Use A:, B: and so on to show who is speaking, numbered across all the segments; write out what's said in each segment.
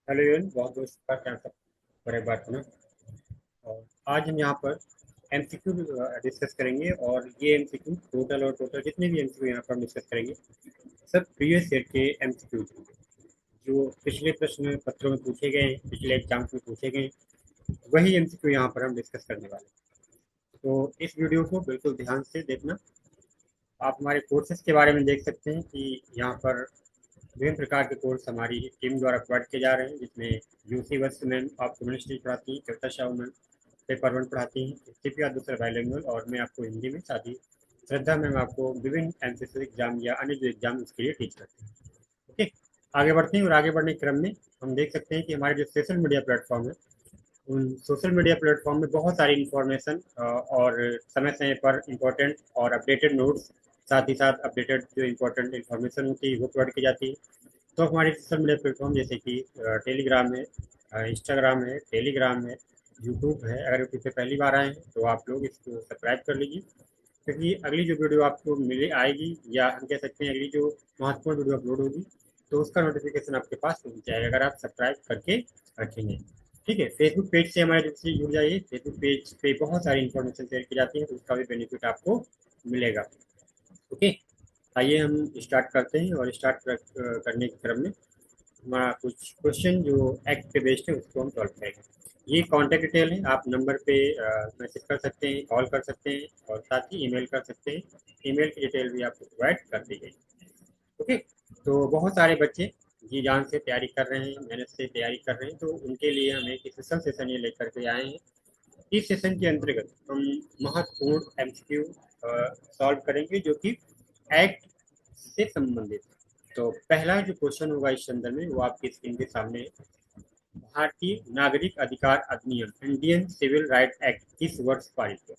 A: Hello everyone, बहुत बहुत शुक्रिया आपका पर एक बार पुनः। और आज हम यहाँ पर एमसीक्यू डिस्कस करेंगे। और ये एमसीक्यू टोटल जितने भी एमसीक्यू यहाँ पर हम डिस्कस करेंगे सब प्रीवियस ईयर के एमसीक्यू जो पिछले प्रश्न पत्रों में पूछे गए हैं, पिछले एग्जाम्स में पूछे गए हैं, वही एमसीक्यू यहाँ पर हम डिस्कस करने वाले हैं। तो इस वीडियो को बिल्कुल ध्यान से देखना। आप हमारे कोर्सेज के बारे में देख सकते हैं कि यहाँ पर विभिन्न प्रकार के कोर्स हमारी टीम द्वारा प्रोवाइड किए जा रहे हैं, जिसमें यूसी वत्स मैम आपको केमिस्ट्री पढ़ाती हैं, कविता शाह मैम पेपर वन पढ़ाती हैं, दीपिका दूसरा बाइलिंगुअल, और मैं आपको हिंदी में, साथ ही श्रद्धा मैम आपको विभिन्न एमसीसी एग्जाम या अन्य जो एग्जाम उसके लिए टीच करते हैं। ओके, आगे बढ़ते हैं। और आगे बढ़ने के क्रम में हम देख सकते हैं कि हमारे जो सोशल मीडिया प्लेटफॉर्म है, उन सोशल मीडिया प्लेटफॉर्म में बहुत सारी इंफॉर्मेशन और समय समय पर इम्पोर्टेंट और अपडेटेड नोट्स, साथ ही साथ अपडेटेड जो इम्पोर्टेंट इन्फॉर्मेशन होती है वो प्रोवाइड की जाती है। तो हमारे सोशल मीडिया प्लेटफॉर्म जैसे कि टेलीग्राम है, इंस्टाग्राम है, टेलीग्राम है, यूट्यूब है। अगर यूट्यूब पे पहली बार आए हैं तो आप लोग इसको सब्सक्राइब कर लीजिए, क्योंकि अगली जो वीडियो आपको मिले आएगी, या हम कह सकते हैं अगली जो महत्वपूर्ण वीडियो अपलोड होगी, तो उसका नोटिफिकेशन आपके पास पहुंच जाएगा अगर आप सब्सक्राइब करके रखेंगे। ठीक है, फेसबुक पेज से हमारे से जुड़ जाइए। फेसबुक पेज पे बहुत सारी इन्फॉर्मेशन शेयर की जाती है, तो उसका भी बेनिफिट आपको मिलेगा। ओके, आइए हम स्टार्ट करते हैं। और करने के क्रम में हमारा कुछ क्वेश्चन जो एक्ट पे बेस्ड है उसको हम सॉल्व करेंगे। ये कॉन्टैक्ट डिटेल है, आप नंबर पे मैसेज कर सकते हैं, कॉल कर सकते हैं, और साथ ही ईमेल कर सकते हैं। ईमेल की डिटेल भी आपको प्रोवाइड कर दी गई। ओके, तो बहुत सारे बच्चे जी जान से तैयारी कर रहे हैं, मेहनत से तैयारी कर रहे हैं, तो उनके लिए हम एक स्पेशल सेशन ये लेकर के आए हैं। इस सेशन के अंतर्गत हम महत्वपूर्ण एमसीक्यू सॉल्व करेंगे जो कि एक्ट से संबंधित। तो पहला जो क्वेश्चन होगा इस संदर्भ में वो आपकी स्क्रीन के सामने है। भारतीय नागरिक अधिकार अधिनियम इंडियन सिविल राइट एक्ट किस वर्ष पारित हुआ?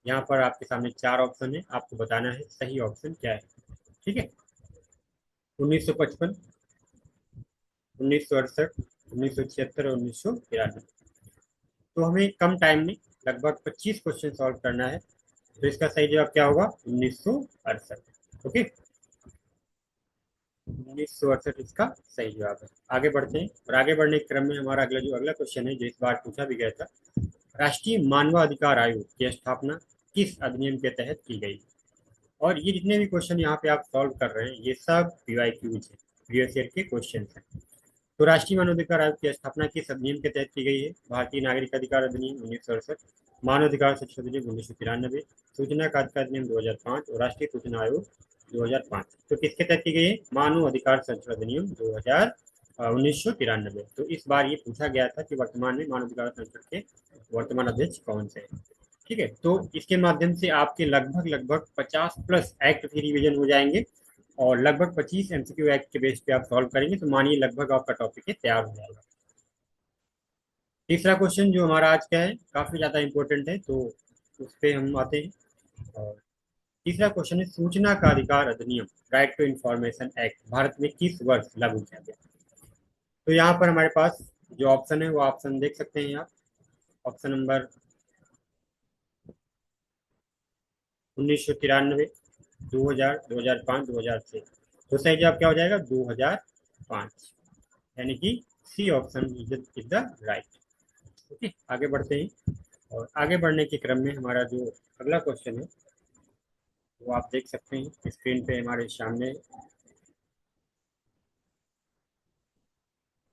A: यहाँ पर आपके सामने चार ऑप्शन है, आपको बताना है सही ऑप्शन क्या है। ठीक है, 1955, 1968, 1976 और 1993। तो हमें कम टाइम में लगभग 25 क्वेश्चन सॉल्व करना है। तो इसका सही जवाब क्या होगा? 1968। ओके, 1968 इसका सही जवाब है। आगे बढ़ते हैं। और आगे बढ़ने के क्रम में हमारा अगला क्वेश्चन है जो इस बार पूछा भी गया था। राष्ट्रीय मानवाधिकार आयोग की स्थापना किस अधिनियम के तहत की गई? और ये जितने भी क्वेश्चन यहाँ पे आप सॉल्व कर रहे हैं ये सब पीवाईक्यूज है, प्रीवियस ईयर के क्वेश्चन हैं। तो राष्ट्रीय मानवाधिकार आयोग की स्थापना किस अधिनियम के तहत की गई है? भारतीय नागरिक अधिकार अधिनियम 1968, मानवाधिकार संरक्षण अधिनियम 1993, सूचना का अधिकार अधिनियम 2005 और राष्ट्रीय सूचना आयोग 2005। तो किसके तहत की गई है? मानव अधिकार संरक्षण अधिनियम 1993। तो इस बार ये पूछा गया था कि वर्तमान में मानव अधिकार संरक्षण के वर्तमान अध्यक्ष कौन से हैं। ठीक है, तो इसके माध्यम से आपके लगभग लगभग 50 प्लस एक्ट भी रिवीजन हो जाएंगे, और लगभग 25 एमसीक्यू एक्ट के बेस पे आप सॉल्व करेंगे, तो मानिए लगभग आपका टॉपिक है तैयार हो जाएगा। तीसरा क्वेश्चन जो हमारा आज का है काफी ज्यादा इंपॉर्टेंट है, तो उस पर हम आते हैं। और तीसरा क्वेश्चन है, सूचना का अधिकार अधिनियम right to information act Bharat में किस वर्ष लागू किया गया? तो यहाँ पर हमारे पास जो ऑप्शन है वो ऑप्शन देख सकते हैं आप। Option number 1993, 2000, 2005, 2006। तो सही जवाब क्या हो जाएगा? 2005, यानी कि C option is the right. Okay, आगे बढ़ते हैं। और आगे बढ़ने के क्रम में हमारा जो अगला क्वेश्चन है वो आप देख सकते हैं स्क्रीन पे हमारे सामने।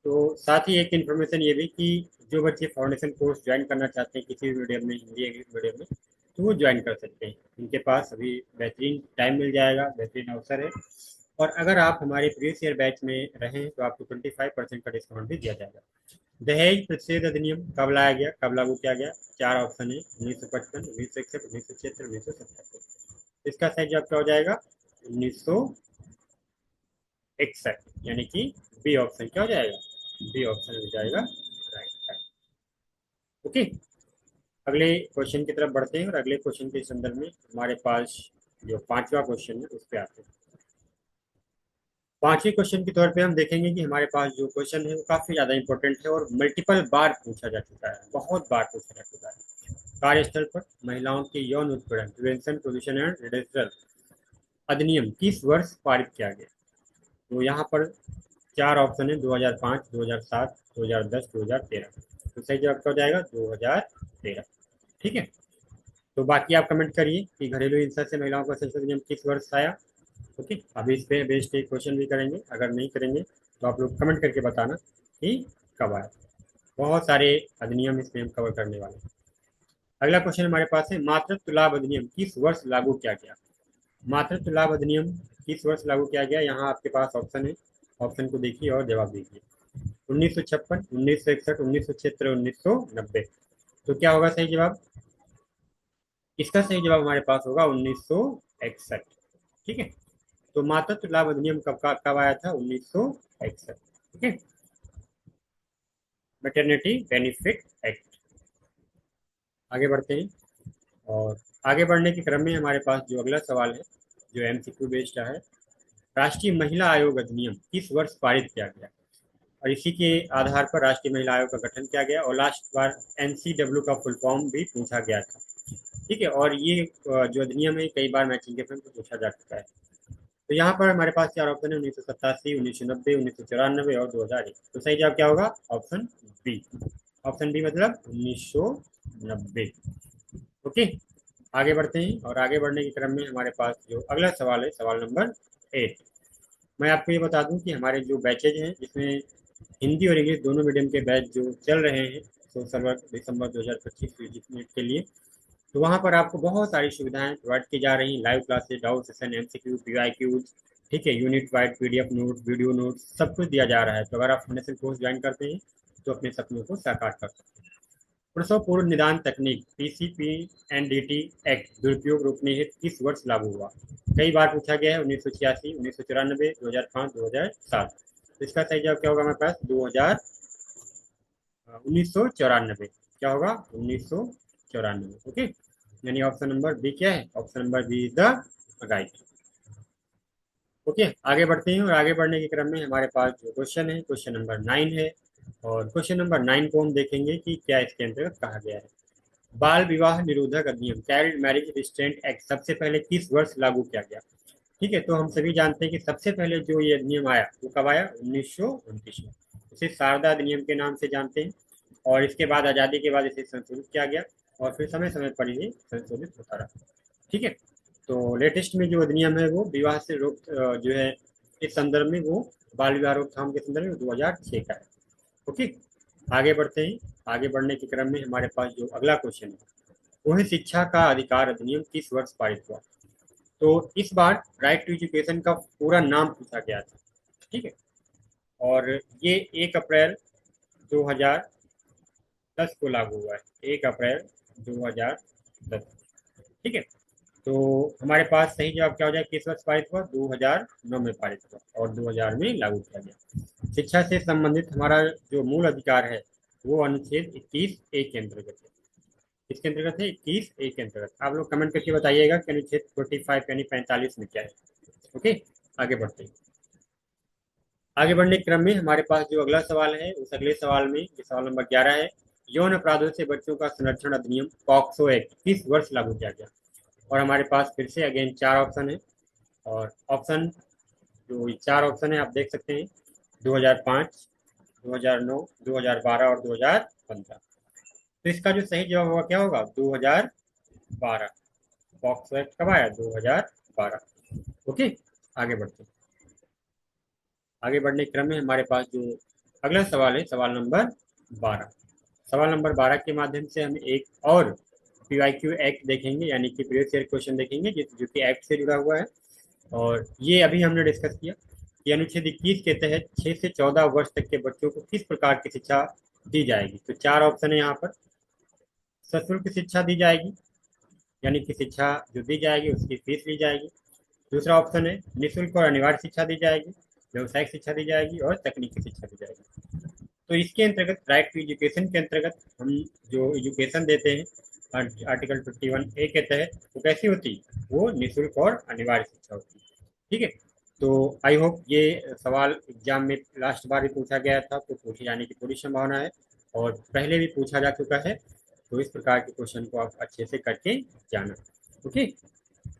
A: तो साथ ही एक इन्फॉर्मेशन ये भी कि जो बच्चे फाउंडेशन कोर्स ज्वाइन करना चाहते हैं किसी भी मीडियम में, हिंदी इंग्लिश मीडियम में, तो वो ज्वाइन कर सकते हैं। उनके पास अभी बेहतरीन टाइम मिल जाएगा, बेहतरीन अवसर है। और अगर आप हमारे प्रीवियस ईयर बैच में रहें तो आपको 25% का डिस्काउंट भी दिया जाएगा। दहेज प्रतिषेध अधिनियम कब लाया गया, कब लागू किया गया? चार ऑप्शन है, 1955, 1961, 1976, 1977। इसका सही जवाब क्या हो जाएगा? 1961, यानी कि बी ऑप्शन क्या हो जाएगा? बी ऑप्शन हो जाएगा राइट। ओके, अगले क्वेश्चन की तरफ बढ़ते हैं। और अगले क्वेश्चन के संदर्भ में हमारे पास जो पांचवा क्वेश्चन है उस पर आते हैं। पांचवें क्वेश्चन के तौर पे हम देखेंगे कि हमारे पास जो क्वेश्चन है वो काफी ज्यादा इंपॉर्टेंट है और मल्टीपल बार पूछा जा चुका है, बहुत बार पूछा जा चुका है। कार्यस्थल पर महिलाओं के यौन उत्पीड़न प्रिवेंशन प्रोविजन एंड रिडक्शन अधिनियम किस वर्ष पारित किया गया? तो यहाँ पर चार ऑप्शन है, 2005, 2007, 2010, 2013। तो सही जवाब क्या हो जाएगा? 2013। ठीक है। तो बाकी आप कमेंट करिए कि घरेलू हिंसा से महिलाओं का संसद नियम किस वर्ष आया। ओके, अभी इस पे बेस्ड एक क्वेश्चन भी करेंगे, अगर नहीं करेंगे तो आप लोग कमेंट करके बताना कि कब आया। बहुत सारे अधिनियम इसमें हम कवर करने वाले हैं। अगला क्वेश्चन हमारे पास है, मातृत्व लाभ अधिनियम किस वर्ष लागू किया गया? मातृत्व लाभ अधिनियम किस वर्ष लागू किया गया? यहाँ आपके पास ऑप्शन है, ऑप्शन को देखिए और जवाब दीजिए। 1956, 1961, 1976, 1990। तो क्या होगा सही जवाब? इसका सही जवाब हमारे पास होगा 1961। ठीक है। तो मातृत्व लाभ अधिनियम कब आया था? 1961। ठीक है। Maternity benefit act. आगे बढ़ते हैं। और आगे बढ़ने के क्रम में हमारे पास जो अगला सवाल है, जो एमसीक्यू बेस्ड है, राष्ट्रीय महिला आयोग अधिनियम किस वर्ष पारित किया गया? और इसी के आधार पर राष्ट्रीय महिला आयोग का गठन किया गया, और लास्ट बार एनसीडब्ल्यू का फुल फॉर्म भी पूछा गया था। ठीक है। और ये जो अधिनियम है कई बार मैचिंग के फ्रंट पूछा जा चुका है। तो यहाँ पर हमारे पास चार ऑप्शन है, 1987, 1990, 1994 और 2001। तो सही जवाब क्या होगा? Option B. ऑप्शन बी मतलब 1990। ओके। आगे बढ़ते हैं, और आगे बढ़ने के क्रम में हमारे पास जो अगला सवाल है, सवाल नंबर 8। मैं आपको ये बता दूं कि हमारे जो बैचेज हैं, जिसमें हिंदी और इंग्लिश दोनों मीडियम के बैच जो चल रहे हैं सोशल वर्क दिसंबर 2025 के लिए, तो वहाँ पर आपको बहुत सारी सुविधाएं प्रोवाइड की जा रही हैं। Live classes, doubt session, MCQ, PIQs, ठीक है, unit wide PDF note, video note, सब कुछ दिया जा रहा है। तो अगर आप फाउंडेशन कोर्स ज्वाइन करते हैं तो अपने सपनों को साकार कर सकते हैं। प्रसव पूर्व निदान तकनीक पीसीपी एनडीटी एक्ट दुरुपयोग रोकने हेतु किस वर्ष लागू हुआ? कई बार पूछा गया है, 1986, 1994, 2005, 2007। तो इसका सही जवाब क्या होगा हमारे पास? 1994। क्या होगा? 1994। ओके, यानी ऑप्शन नंबर बी क्या है? Option number B is the right. Okay, आगे बढ़ते हैं, और आगे बढ़ने के क्रम में हमारे पास जो क्वेश्चन है, क्वेश्चन नंबर 9 है। और क्वेश्चन नंबर 9 को हम देखेंगे कि क्या इसके अंतर्गत कहा गया है। बाल विवाह निरोधक अधिनियम चाइल्ड मैरिज रिस्ट्रेंट एक्ट सबसे पहले किस वर्ष लागू किया गया? ठीक है। तो हम सभी जानते हैं कि सबसे पहले जो ये अधिनियम आया वो कब आया? 1929 में। इसे शारदा अधिनियम के नाम से जानते हैं। और इसके बाद आज़ादी के बाद इसे संशोधित किया गया, और फिर समय समय पर ये संशोधित होता रहा। ठीक है। तो लेटेस्ट में जो अधिनियम है वो विवाह से रोक जो है, इस संदर्भ में वो बाल विवाह रोकथाम के संदर्भ में 2006 का है। ओके, आगे बढ़ते हैं। आगे बढ़ने के क्रम में हमारे पास जो अगला क्वेश्चन है वो है, शिक्षा का अधिकार अधिनियम किस वर्ष पारित हुआ? तो इस बार राइट टू एजुकेशन का पूरा नाम पूछा गया था। ठीक है। और ये 1 अप्रैल 2010 को लागू हुआ है। 1 अप्रैल 2010। ठीक है। तो हमारे पास सही जवाब क्या हो जाए? किस वर्ष पारित हुआ? 2009 में पारित हुआ, और 2000 में लागू किया गया। शिक्षा से संबंधित हमारा जो मूल अधिकार है वो अनुच्छेद 21A के अंतर्गत है। इसके अंतर्गत है 21A के अंतर्गत। आप लोग कमेंट करके बताइएगा कि अनुच्छेद 45 यानी 45 में क्या है। ओके, आगे बढ़ते हैं। आगे बढ़ने के क्रम में हमारे पास जो अगला सवाल है, उस अगले सवाल में जो सवाल नंबर 11 है, यौन अपराधों से बच्चों का संरक्षण अधिनियम पॉक्सो एक्ट किस वर्ष लागू किया गया? और हमारे पास फिर से अगेन चार ऑप्शन है, और ऑप्शन जो चार ऑप्शन है आप देख सकते हैं, 2005, 2009, 2012 और 2015। तो इसका जो सही जवाब होगा क्या होगा? 2012। पॉक्सो एक्ट कब आया? 2012। ओके, आगे बढ़ते हैं। आगे बढ़ने के क्रम में हमारे पास जो अगला सवाल है, सवाल नंबर 12। सवाल नंबर 12 के माध्यम से हम एक और पीवाईक्यू एक्ट देखेंगे, यानी कि प्रीवियस ईयर क्वेश्चन देखेंगे, जो कि एक्ट से जुड़ा हुआ है। और ये अभी हमने डिस्कस किया कि अनुच्छेद 21 के तहत 6 से 14 वर्ष तक के बच्चों को किस प्रकार की शिक्षा दी जाएगी। तो चार ऑप्शन है यहाँ पर। सशुल्क शिक्षा दी जाएगी, यानी कि शिक्षा जो दी जाएगी उसकी फीस ली जाएगी। दूसरा ऑप्शन है निःशुल्क और अनिवार्य शिक्षा दी जाएगी, व्यवसायिक शिक्षा दी जाएगी, और तकनीकी शिक्षा दी जाएगी। तो इसके अंतर्गत राइट टू एजुकेशन के अंतर्गत हम जो एजुकेशन देते हैं आर्टिकल 51A के तहत, वो कैसी होती? वो निःशुल्क और अनिवार्य शिक्षा होती है। ठीक है। तो आई होप ये सवाल एग्जाम में लास्ट बार भी पूछा गया था, तो पूछे जाने की पूरी संभावना है, और पहले भी पूछा जा चुका है। तो इस प्रकार के क्वेश्चन को आप अच्छे से करके जाना। ओके,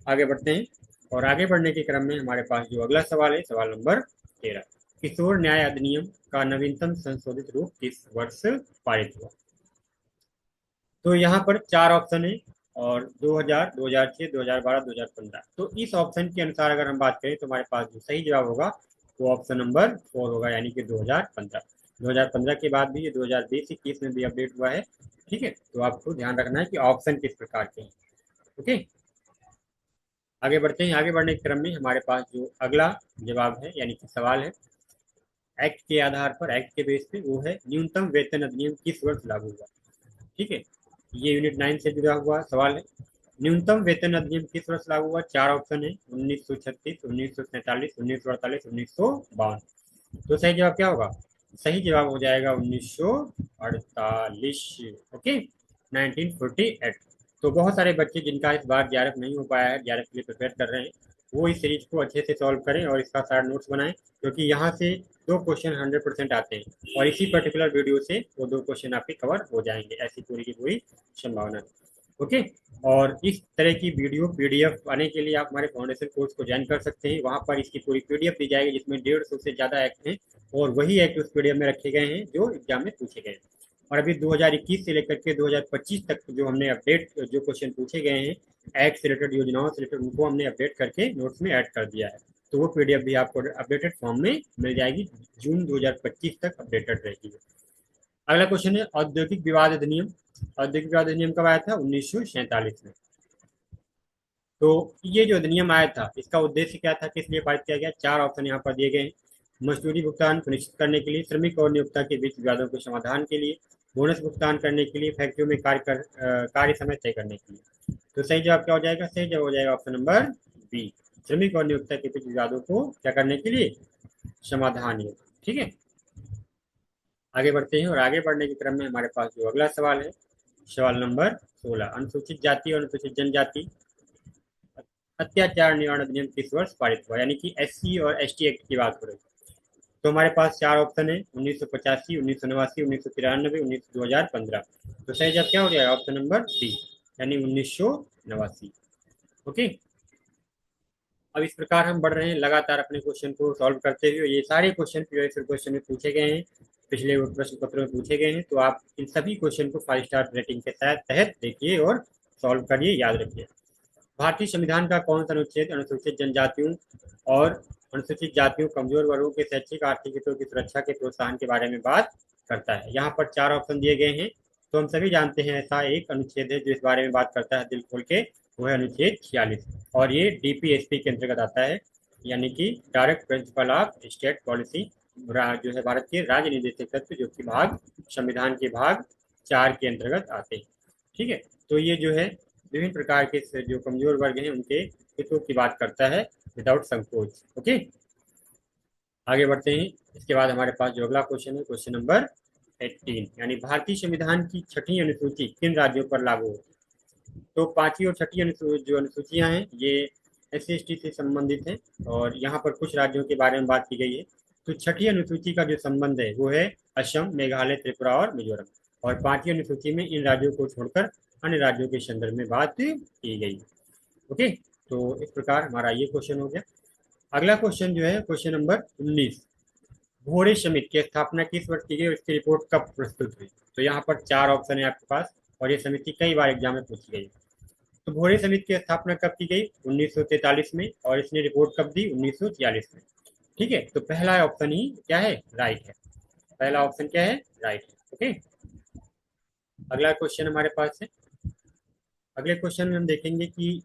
A: आगे बढ़ते हैं। और आगे बढ़ने के क्रम में हमारे पास जो अगला सवाल है, सवाल नंबर 13। किशोर न्याय अधिनियम का नवीनतम संशोधित रूप किस वर्ष पारित हुआ? तो यहाँ पर चार ऑप्शन है और 2000, 2006, 2012, 2015। तो इस ऑप्शन के अनुसार अगर हम बात करें तो हमारे पास जो सही जवाब होगा वो ऑप्शन नंबर 4 होगा, यानी कि 2015। 2015 के बाद भी ये 2020-21 में भी अपडेट हुआ है। ठीक है, तो आपको ध्यान रखना है कि ऑप्शन किस प्रकार के हैं। ओके, आगे बढ़ते हैं। आगे बढ़ने के क्रम में हमारे पास जो अगला जवाब है यानी कि सवाल है एक्ट के आधार पर, एक्ट के बेस पे, वो है न्यूनतम वेतन अधिनियम किस वर्ष लागू हुआ? ठीक है, ये यूनिट 9 से जुड़ा हुआ सवाल है। न्यूनतम वेतन अधिनियम किस वर्ष लागू हुआ? चार ऑप्शन है, 1936, 1947, 1948, 1952। तो सही जवाब क्या होगा? सही जवाब हो जाएगा 1948। ओके, 1948। तो बहुत सारे बच्चे जिनका इस बार जेआरएफ नहीं हो पाया है, जेआरएफ के लिए प्रिपेयर कर रहे हैं, वो इस सीरीज को अच्छे से सॉल्व करें और इसका सारा नोट्स बनाएं, क्योंकि यहाँ से दो क्वेश्चन 100% आते हैं और इसी पर्टिकुलर वीडियो से वो दो क्वेश्चन आपके कवर हो जाएंगे, ऐसी पूरी की पूरी संभावना है। ओके, और इस तरह की वीडियो पीडीएफ आने के लिए आप हमारे फाउंडेशन कोर्स को ज्वाइन कर सकते हैं। वहाँ पर इसकी पूरी पीडीएफ दी जाएगी जिसमें 150 से ज़्यादा एक्ट हैं और वही एक्ट उस पीडीएफ में रखे गए हैं जो एग्जाम में पूछे गए हैं। और अभी 2021 से लेकर के 2025 तक जो हमने अपडेट, जो क्वेश्चन पूछे गए हैं एक्ट से रिलेटेड, योजनाओं से रिलेटेड, उनको हमने अपडेट करके नोट्स में ऐड कर दिया है। तो वो पीडीएफ भी आपको अपडेटेड फॉर्म में मिल जाएगी, जून 2025 तक अपडेटेड रहेगी। अगला क्वेश्चन है औद्योगिक विवाद अधिनियम। औद्योगिक विवाद अधिनियम कब आया था? 1947 में। तो ये जो अधिनियम आया था इसका उद्देश्य क्या था, किस लिए पारित किया गया? चार ऑप्शन यहाँ पर दिए गए हैं। मजदूरी भुगतान सुनिश्चित करने के लिए, श्रमिक और नियोक्ता के बीच विवादों के समाधान के लिए, बोनस भुगतान करने के लिए, फैक्ट्रियों में कार्य समय तय करने के लिए। तो सही जवाब क्या हो जाएगा? सही जवाब हो जाएगा ऑप्शन नंबर बी, श्रमिक और नियोक्ता के बीच विवादों को क्या करने के लिए? समाधान है। ठीक है, आगे बढ़ते हैं और आगे बढ़ने के क्रम में हमारे पास जो अगला सवाल है, सवाल नंबर 16, अनुसूचित जाति और अनुसूचित जनजाति अत्याचार निवारण अधिनियम किस वर्ष पारित हुआ? यानी कि एससी और एसटी एक्ट की बात हो रही है। तो हमारे पास चार ऑप्शन है, 1985, 1989, 1993, 2015। तो सही जवाब क्या हो जाएगा? ऑप्शन नंबर डी, यानी 1989। ओके, अब इस प्रकार हम बढ़ रहे हैं लगातार अपने क्वेश्चन को सॉल्व करते हुए। ये सारे क्वेश्चन प्रीवियस क्वेश्चन में पूछे गए हैं, पिछले प्रश्न पत्र में पूछे गए हैं। तो आप इन सभी क्वेश्चन को 5 स्टार रेटिंग के तहत देखिए और सॉल्व करिए, याद रखिए। भारतीय संविधान का कौन सा अनुच्छेद अनुसूचित जनजातियों और अनुसूचित जातियों, कमजोर वर्गों के शैक्षिक आर्थिक हितों की सुरक्षा के प्रोत्साहन के बारे में बात करता है? यहाँ पर चार ऑप्शन दिए गए हैं। तो हम सभी जानते हैं ऐसा एक अनुच्छेद है जो इस बारे में बात करता है दिल खोल के, वो है अनुच्छेद 46 और ये डीपीएसपी के अंतर्गत आता है, यानी कि direct principle of state policy, जो है भारत के राज्य निर्देशक तत्व, जो कि भाग संविधान के भाग 4 के अंतर्गत आते हैं। ठीक है, तो ये जो है विभिन्न प्रकार के जो कमजोर वर्ग हैं उनके हितों की बात करता है विदाउट संकोच। ओके, आगे बढ़ते हैं। इसके बाद हमारे पास जो अगला क्वेश्चन है, क्वेश्चन नंबर 18, यानी भारतीय संविधान की छठी अनुसूची किन राज्यों पर लागू होती है? तो पांचवी और छठी जो अनुसूचियां हैं ये SC/ST से संबंधित हैं और यहाँ पर कुछ राज्यों के बारे में बात की गई है। तो छठी अनुसूची का जो संबंध है वो है असम, मेघालय, त्रिपुरा और मिजोरम, और पांचवी अनुसूची में इन राज्यों को छोड़कर अन्य राज्यों के संदर्भ में बात की गई। ओके, तो इस प्रकार हमारा ये क्वेश्चन हो गया। अगला क्वेश्चन जो है क्वेश्चन नंबर 19, भोरे समिति की स्थापना किस वर्ष की गई और इसकी रिपोर्ट कब प्रस्तुत हुई? तो यहाँ पर चार ऑप्शन है आपके पास और ये समिति कई बार एग्जाम में पूछी गई। तो भोरे समिति की स्थापना कब की गई? 1943 में, और इसने रिपोर्ट कब दी? 1946 में। ठीक है, तो पहला ऑप्शन ही क्या है? राइट है। पहला ऑप्शन क्या है? राइट है। ओके, अगला क्वेश्चन हमारे पास है। अगले क्वेश्चन में हम देखेंगे कि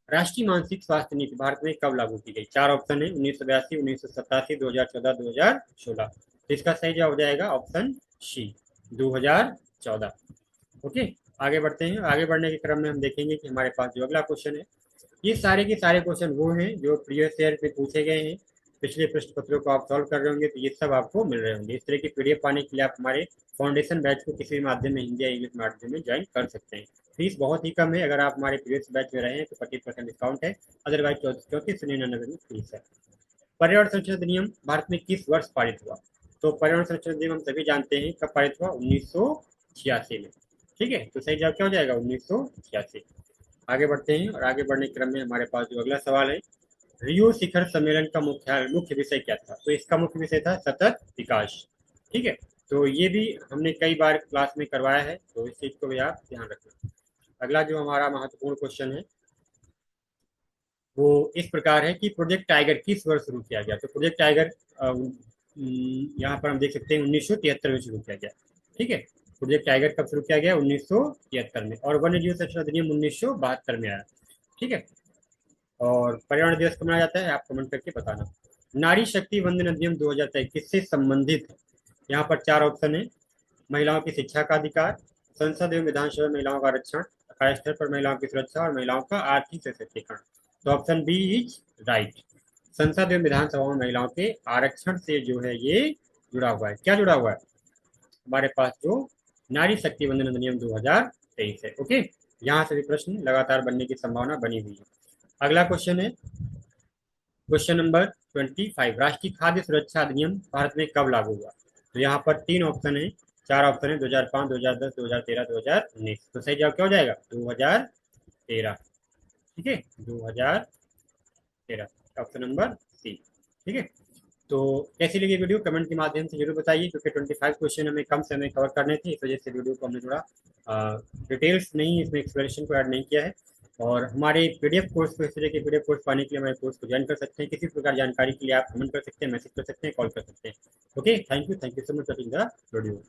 A: राष्ट्रीय मानसिक स्वास्थ्य नीति भारत में कब लागू की गई? चार ऑप्शन है, 1982, 1987, 2014, 2016। तो इसका सही जवाब हो जाएगा ऑप्शन सी, 2014। ओके, आगे बढ़ते हैं। आगे बढ़ने के क्रम में हम देखेंगे कि हमारे पास जो अगला क्वेश्चन है, ये सारे के सारे क्वेश्चन वो हैं जो प्रीवियस ईयर में पूछे गए हैं। पिछले प्रश्न पत्रों को आप सॉल्व कर रहे होंगे तो ये सब आपको मिल रहे होंगे। इस तरह की पीडीएफ पाने के लिए आप हमारे फाउंडेशन बैच को किसी भी माध्यम में, हिंदी या इंग्लिश माध्यम में ज्वाइन कर सकते हैं। फीस बहुत ही कम है, अगर आप हमारे प्रीवियस बैच में रहे हैं तो 25% डिस्काउंट है, अदरवाइज 3499 में फीस है। पर्यावरण संरक्षण अधिनियम भारत में किस वर्ष पारित हुआ? तो पर्यावरण संरक्षण अधिनियम हम सभी जानते हैं कब पारित हुआ? 1986 में। ठीक है, तो सही जवाब क्या हो जाएगा? 1986। आगे बढ़ते हैं और आगे बढ़ने के क्रम में हमारे पास जो अगला सवाल है रियो शिखर सम्मेलन का मुख्य विषय क्या था? तो इसका मुख्य विषय था सतत विकास। ठीक है, तो ये भी हमने कई बार क्लास में करवाया है, तो इस चीज को भी आप ध्यान रखना। अगला जो हमारा महत्वपूर्ण क्वेश्चन है वो इस प्रकार है कि प्रोजेक्ट टाइगर किस वर्ष शुरू किया गया? तो प्रोजेक्ट टाइगर यहाँ पर हम देख सकते हैं 1973 में शुरू किया गया। ठीक है, प्रोजेक्ट टाइगर कब शुरू किया गया? 1973 में। और वन्य जीव संरक्षण अधिनियम 1972 में आया। ठीक है, और पर्यावरण दिवस कब मनाया जाता है आप कमेंट करके बताना। नारी शक्ति वंदन अधिनियम 2023 किससे संबंधित है? यहाँ पर चार ऑप्शन है। महिलाओं की शिक्षा का अधिकार, संसद एवं विधानसभा में महिलाओं का आरक्षण, कार्यस्थल पर महिलाओं की सुरक्षा और महिलाओं का आर्थिक सशक्तिकरण। तो ऑप्शन बी इज राइट। संसद एवं विधानसभा में महिलाओं के आरक्षण से जो है ये जुड़ा हुआ है। क्या जुड़ा हुआ है? हमारे पास जो नारी शक्ति वंदन अधिनियम 2023 है। ओके, यहाँ से भी प्रश्न लगातार बनने की संभावना बनी हुई है। अगला क्वेश्चन है क्वेश्चन नंबर 25। राष्ट्रीय खाद्य सुरक्षा अधिनियम भारत में कब लागू हुआ? तो यहाँ पर तीन ऑप्शन है, चार ऑप्शन है, 2005, 2010, 2013, 2019। तो सही जवाब क्या हो जाएगा? 2013। ठीक है, 2013 ऑप्शन नंबर सी। ठीक है, तो कैसी लगी वीडियो कमेंट के माध्यम से जरूर बताइए, क्योंकि 25 क्वेश्चन हमें कम समय कवर करने थे, इस वजह से वीडियो को हमने थोड़ा डिटेल्स नहीं, इसमें एक्सप्लेनेशन को ऐड नहीं किया है। और हमारे पीडीएफ कोर्स को, इस तरह के पीडीएफ कोर्स पाने के लिए हमारे कोर्स को ज्वाइन कर सकते हैं। किसी प्रकार जानकारी के लिए आप कमेंट कर सकते हैं, मैसेज कर सकते हैं, कॉल कर सकते हैं। Okay, thank you so much watching the video.